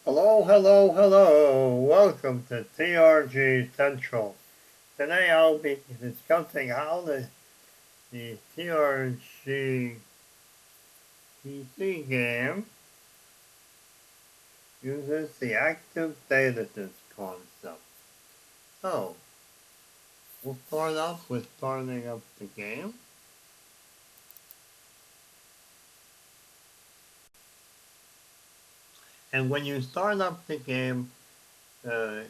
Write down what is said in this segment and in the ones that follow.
Hello, hello, hello. Welcome to TRG Central. Today I'll be discussing how the TRG PC game uses the active data disk concept. So, we'll start off with starting up the game. And when you start up the game will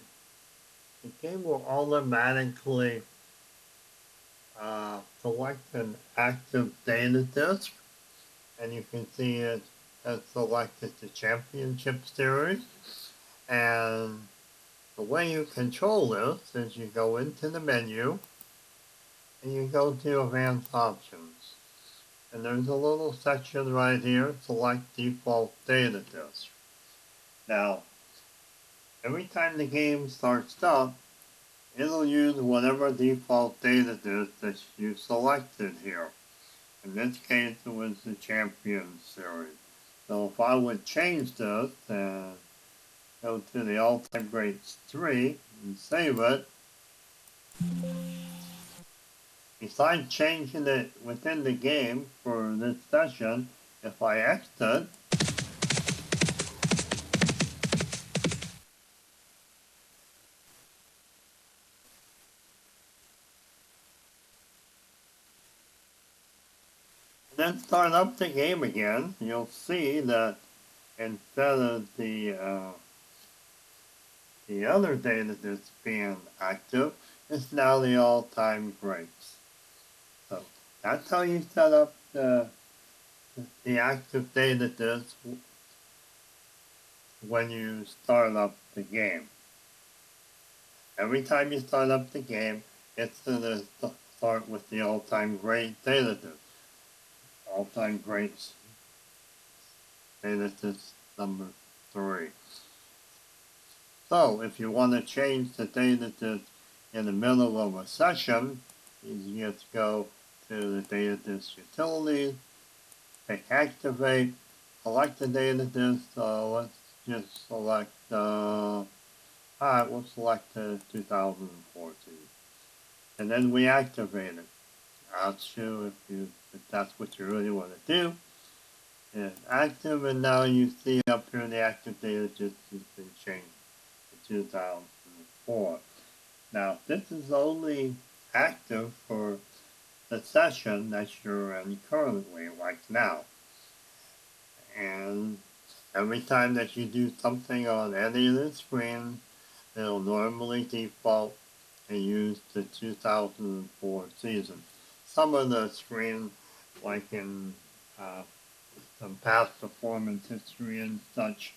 automatically select an active data disk, and you can see it has selected the Championship Series. And the way you control this is you go into the menu and you go to Advanced Options. And there's a little section right here, Select Default Data Disk. Now, every time the game starts up, it'll use whatever default data disk that you selected here. In this case, it was the Champion Series. So if I would change this and go to the All-Time Greats 3 and save it, besides changing it within the game for this session, if I exit, then start up the game again, you'll see that instead of the other data that's being active, it's now the all-time greats. So that's how you set up the active data disk when you start up the game. Every time you start up the game, it's going to start with the all-time great data disk. All-time greats data disk number 3. So if you want to change the data disk in the middle of a session, you just go to the data disk utilities, pick activate, select the data disk. Let's just select, alright, we'll select 2014. And then we activate it. Ask you if that's what you really want to do. It's active, and now you see up here the active data disk has been changed to 2004. Now, this is only active for the session that you're in currently, like now. And every time that you do something on any of the screens, it'll normally default and use the 2004 season. Some of the screens, like in some past performance history and such,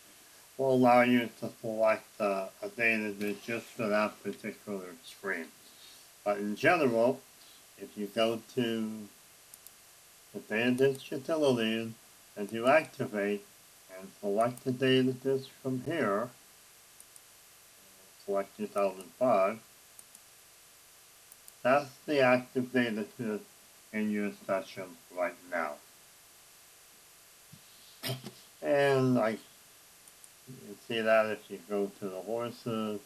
will allow you to select a data disk just for that particular screen. But in general, if you go to the data disk utilities and you activate and select the data disk from here, select 2005, that's the active data disk in your session right now. And you can see that if you go to the horses,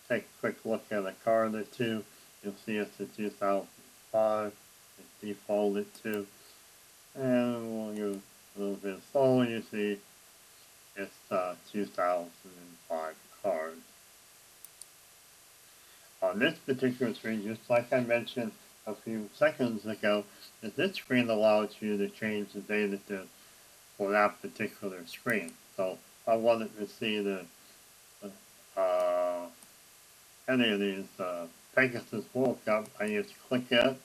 take a quick look at a card or two, you'll see it's a 2005, it's defaulted to. And when you a little bit slower, you see it's 2005 card. On this particular screen, just like I mentioned a few seconds ago, this screen allows you to change the data disk for that particular screen. So if I wanted to see any of these Pegasus World Cup, I just click it.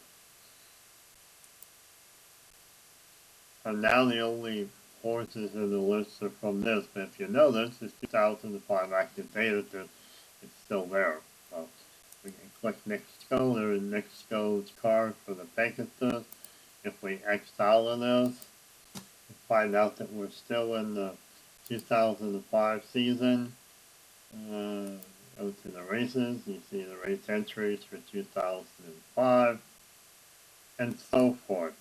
And now the only horses in the list are from this, but if you notice, this 2005 active data disk is still there. So we can click next go, there is next go's card for the Pegasus. If we X out of this, we find out that we're still in the 2005 season. Go to the races, you see the race entries for 2005, and so forth.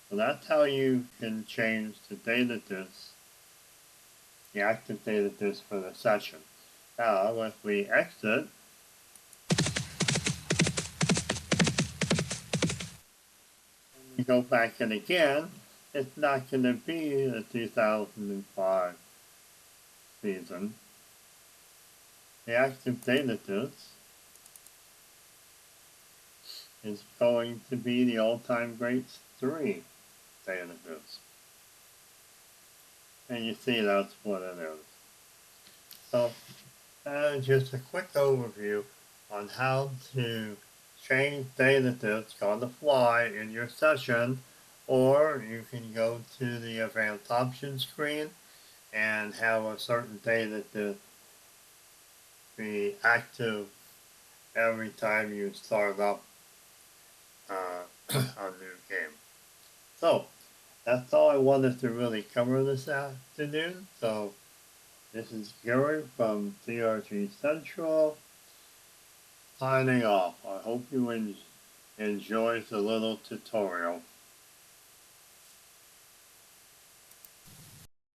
So that's how you can change the data disk the active data disk for the session. Now, if we exit, and we go back in again, it's not going to be the 2005 season. The active data disk is going to be the all-time greats 3 data disk. And you see that's what it is. So, just a quick overview on how to change data disk on the fly in your session, or you can go to the advanced options screen and have a certain data disk be active every time you start up a new game. So, that's all I wanted to really cover this afternoon. So, this is Gary from TRG Central signing off. I hope you enjoyed the little tutorial.